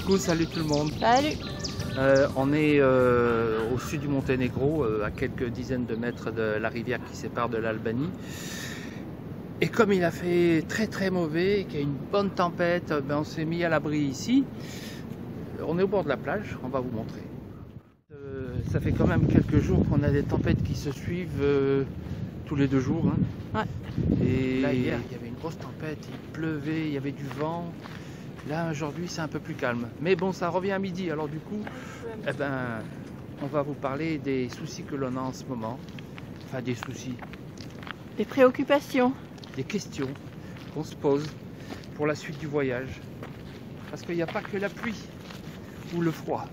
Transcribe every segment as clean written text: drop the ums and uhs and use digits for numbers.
Coucou, salut tout le monde. Salut. On est au sud du Monténégro, à quelques dizaines de mètres de la rivière qui sépare de l'Albanie. Et comme il a fait très mauvais et qu'il y a une bonne tempête, on s'est mis à l'abri ici. On est au bord de la plage, on va vous montrer. Ça fait quand même quelques jours qu'on a des tempêtes qui se suivent tous les 2 jours. Hein. Ouais. Et là, hier, il y avait une grosse tempête, il pleuvait, il y avait du vent. Là, aujourd'hui, c'est un peu plus calme. Mais bon, ça revient à midi. Alors du coup, on va vous parler des soucis que l'on a en ce moment. Enfin, des soucis. Des préoccupations. Des questions qu'on se pose pour la suite du voyage. Parce qu'il n'y a pas que la pluie ou le froid.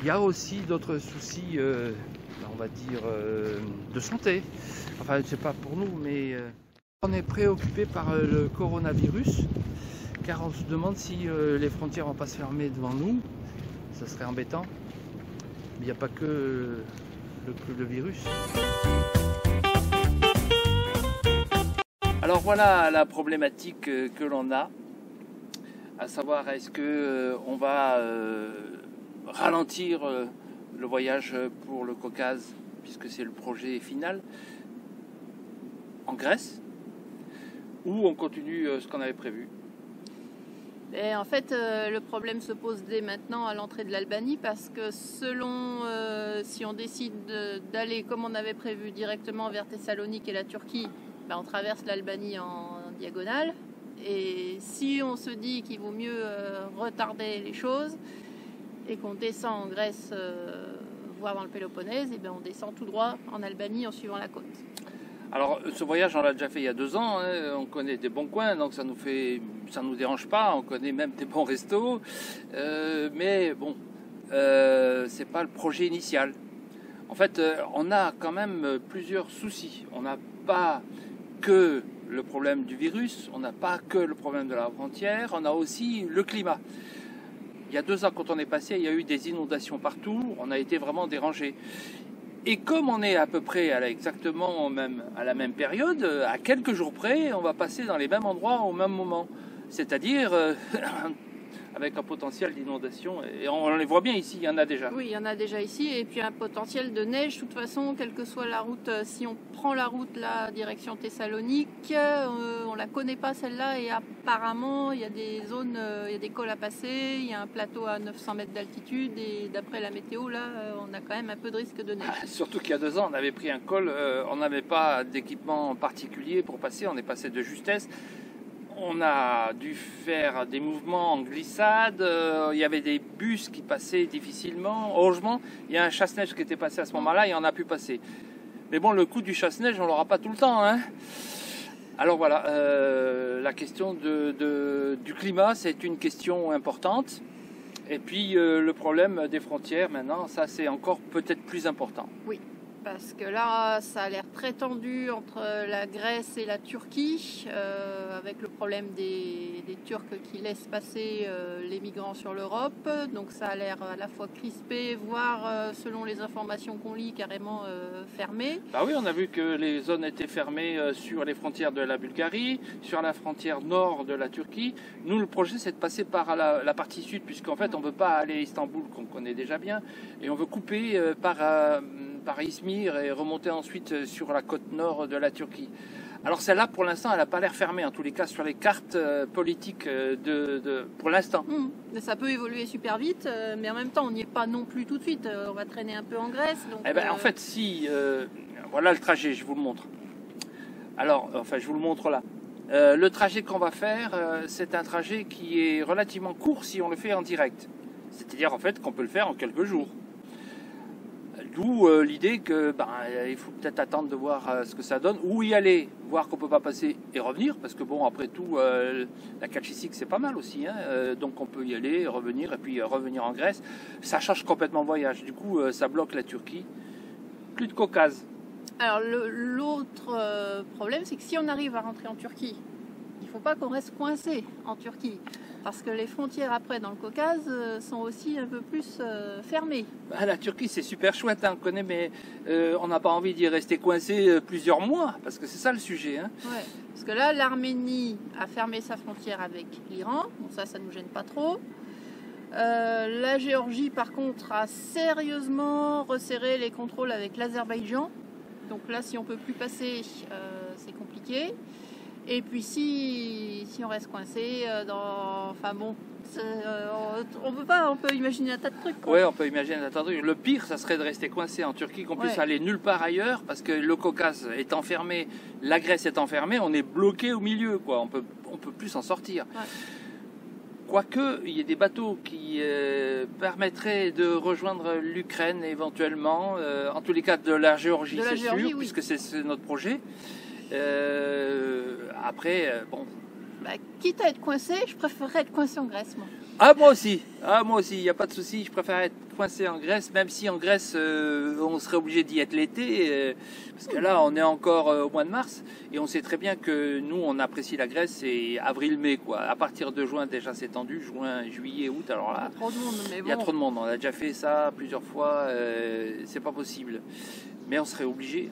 Il y a aussi d'autres soucis, on va dire, de santé. Enfin, c'est pas pour nous, mais on est préoccupé par le coronavirus, car on se demande si les frontières vont pas se fermer devant nous. Ça serait embêtant. Mais il n'y a pas que le virus. Alors voilà la problématique que l'on a, à savoir est-ce que on va ralentir le voyage pour le Caucase, puisque c'est le projet final, en Grèce, ou on continue ce qu'on avait prévu. Et en fait, le problème se pose dès maintenant à l'entrée de l'Albanie, parce que selon si on décide d'aller comme on avait prévu directement vers Thessalonique et la Turquie, on traverse l'Albanie en diagonale. Et si on se dit qu'il vaut mieux retarder les choses et qu'on descend en Grèce, voire dans le Péloponnèse, et on descend tout droit en Albanie en suivant la côte. Alors ce voyage on l'a déjà fait il y a 2 ans, hein. On connaît des bons coins, donc ça nous dérange pas, on connaît même des bons restos, mais bon, c'est pas le projet initial. En fait, on a quand même plusieurs soucis. On n'a pas que le problème du virus, on n'a pas que le problème de la frontière, on a aussi le climat. Il y a 2 ans, quand on est passé, il y a eu des inondations partout, on a été vraiment dérangé. Et comme on est à peu près exactement à la même période, à quelques jours près, on va passer dans les mêmes endroits au même moment. C'est-à-dire avec un potentiel d'inondation. Et on les voit bien ici, il y en a déjà. Oui, il y en a déjà ici. Et puis un potentiel de neige. De toute façon, quelle que soit la route, si on prend la route là, direction Thessalonique, on la connaît pas celle-là. Et apparemment, il y a des zones, il y a des cols à passer. Il y a un plateau à 900 mètres d'altitude. Et d'après la météo, là, on a quand même un peu de risque de neige. Surtout qu'il y a 2 ans, on avait pris un col, on n'avait pas d'équipement particulier pour passer. On est passé de justesse. On a dû faire des mouvements en glissade, il y avait des bus qui passaient difficilement. Heureusement, il y a un chasse-neige qui était passé à ce moment-là et on a pu passer. Mais bon, le coup du chasse-neige, on l'aura pas tout le temps. Hein. Alors voilà, la question du climat, c'est une question importante. Et puis le problème des frontières, maintenant, ça c'est encore peut-être plus important. Oui. Parce que là, ça a l'air très tendu entre la Grèce et la Turquie, avec le problème des Turcs qui laissent passer les migrants sur l'Europe. Donc ça a l'air à la fois crispé, voire, selon les informations qu'on lit, carrément fermé. Bah oui, on a vu que les zones étaient fermées sur les frontières de la Bulgarie, sur la frontière nord de la Turquie. Nous, le projet, c'est de passer par la partie sud, puisqu'en fait, on ne veut pas aller à Istanbul, qu'on connaît déjà bien, et on veut couper par Izmir et remonter ensuite sur la côte nord de la Turquie. Alors celle-là, pour l'instant, elle n'a pas l'air fermée, en tous les cas, sur les cartes politiques pour l'instant. Ça peut évoluer super vite, mais en même temps, on n'y est pas non plus tout de suite. On va traîner un peu en Grèce. Donc, en fait, si... voilà le trajet, je vous le montre. Alors, enfin, je vous le montre là. Le trajet qu'on va faire, c'est un trajet qui est relativement court si on le fait en direct. C'est-à-dire, en fait, qu'on peut le faire en quelques jours. D'où l'idée que il faut peut-être attendre de voir ce que ça donne, ou y aller, voir qu'on peut pas passer et revenir, parce que bon, après tout, la Calcisique c'est pas mal aussi, hein, donc on peut y aller, revenir, et puis revenir en Grèce. Ça change complètement le voyage, du coup ça bloque la Turquie. Plus de Caucase. Alors l'autre problème, c'est que si on arrive à rentrer en Turquie, il ne faut pas qu'on reste coincé en Turquie. Parce que les frontières après dans le Caucase sont aussi un peu plus fermées. Bah, la Turquie c'est super chouette, hein, on connaît, mais on n'a pas envie d'y rester coincé plusieurs mois, parce que c'est ça le sujet. Hein. Ouais, parce que là, l'Arménie a fermé sa frontière avec l'Iran, bon ça ne nous gêne pas trop. La Géorgie par contre a sérieusement resserré les contrôles avec l'Azerbaïdjan. Donc là, si on ne peut plus passer, c'est compliqué. Et puis si on reste coincé enfin bon, on peut imaginer un tas de trucs. Oui, on peut imaginer un tas de trucs. Le pire, ça serait de rester coincé en Turquie, qu'on puisse aller nulle part ailleurs, parce que le Caucase est enfermé, la Grèce est enfermée, on est bloqué au milieu, quoi. On peut plus s'en sortir. Ouais. Quoique, il y ait des bateaux qui permettraient de rejoindre l'Ukraine éventuellement, en tous les cas de la Géorgie, c'est sûr, oui. Puisque c'est notre projet. Après, bon. Bah, quitte à être coincé, je préférerais être coincé en Grèce, moi. Ah, moi aussi, il n'y a pas de souci, je préfère être coincé en Grèce, même si en Grèce, on serait obligé d'y être l'été, parce que là, on est encore au mois de mars, et on sait très bien que nous, on apprécie la Grèce, c'est avril-mai, quoi. À partir de juin, déjà, c'est tendu, juin, juillet, août, alors là, il y a trop de monde, mais bon. Il y a trop de monde, on a déjà fait ça plusieurs fois, c'est pas possible. Mais on serait obligé.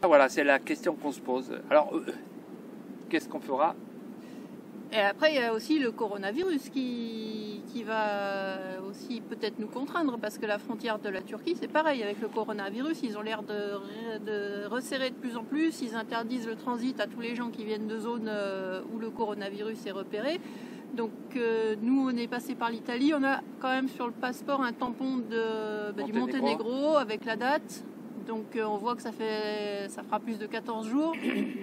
Voilà, c'est la question qu'on se pose. Alors, qu'est-ce qu'on fera? Et après, il y a aussi le coronavirus qui va aussi peut-être nous contraindre, parce que la frontière de la Turquie, c'est pareil avec le coronavirus. Ils ont l'air de resserrer de plus en plus. Ils interdisent le transit à tous les gens qui viennent de zones où le coronavirus est repéré. Donc nous, on est passé par l'Italie. On a quand même sur le passeport un tampon du Monténégro avec la date. Donc on voit que ça fera plus de 14 jours,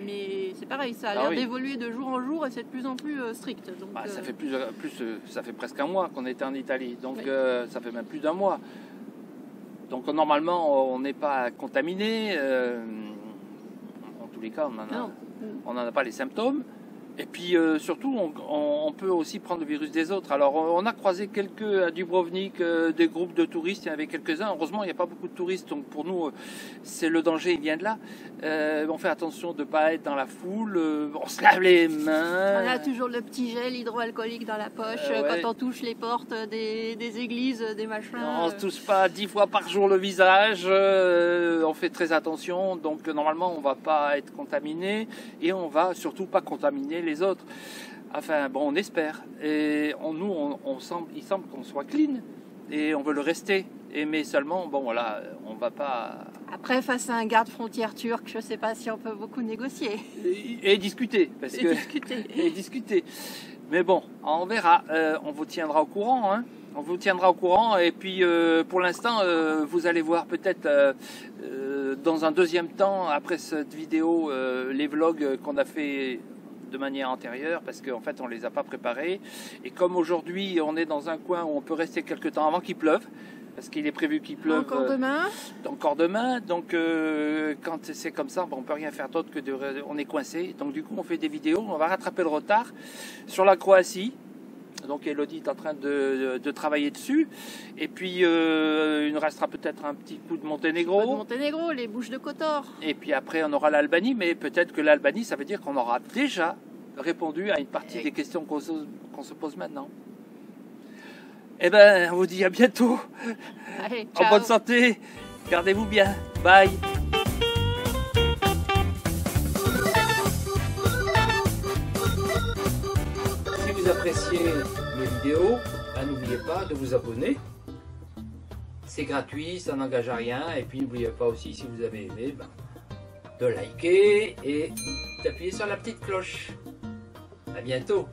mais c'est pareil, ça a l'air d'évoluer de jour en jour et c'est de plus en plus strict. Donc, ça fait ça fait presque un mois qu'on était en Italie, donc ça fait même plus d'un mois. Donc normalement on n'est pas contaminé, en tous les cas on n'en a pas les symptômes. Et puis surtout, on peut aussi prendre le virus des autres. Alors, on a croisé quelques à Dubrovnik, des groupes de touristes, il y en avait quelques-uns. Heureusement, il n'y a pas beaucoup de touristes, donc pour nous, c'est le danger, il vient de là. On fait attention de ne pas être dans la foule, on se lave les mains. On a toujours le petit gel hydroalcoolique dans la poche quand on touche les portes des églises, des machins. On ne se touche pas 10 fois par jour le visage, on fait très attention. Donc, normalement, on ne va pas être contaminé et on ne va surtout pas contaminer les autres. Enfin bon, on espère. Et il semble qu'on soit clean et on veut le rester. Mais seulement, bon voilà, on va pas. Après, face à un garde-frontière turc, je ne sais pas si on peut beaucoup négocier. Et discuter. Et discuter. Mais bon, on verra. On vous tiendra au courant. Hein. On vous tiendra au courant. Et puis, pour l'instant, vous allez voir peut-être dans un deuxième temps, après cette vidéo, les vlogs qu'on a fait de manière antérieure, parce qu'en fait on les a pas préparés, et comme aujourd'hui on est dans un coin où on peut rester quelques temps avant qu'il pleuve, parce qu'il est prévu qu'il pleuve encore demain, donc quand c'est comme ça, on peut rien faire d'autre que on est coincé, donc du coup on fait des vidéos, on va rattraper le retard sur la Croatie. Donc Elodie est en train de travailler dessus. Et puis il nous restera peut-être un petit coup de Monténégro. Monténégro, les Bouches de Kotor. Et puis après on aura l'Albanie, mais peut-être que l'Albanie, ça veut dire qu'on aura déjà répondu à une partie des questions qu'on se pose maintenant. Eh ben, on vous dit à bientôt. Allez, ciao. En bonne santé. Gardez-vous bien. Bye. Si vous appréciez mes vidéos, n'oubliez pas de vous abonner. C'est gratuit, ça n'engage à rien. Et puis n'oubliez pas aussi, si vous avez aimé, de liker et d'appuyer sur la petite cloche. À bientôt.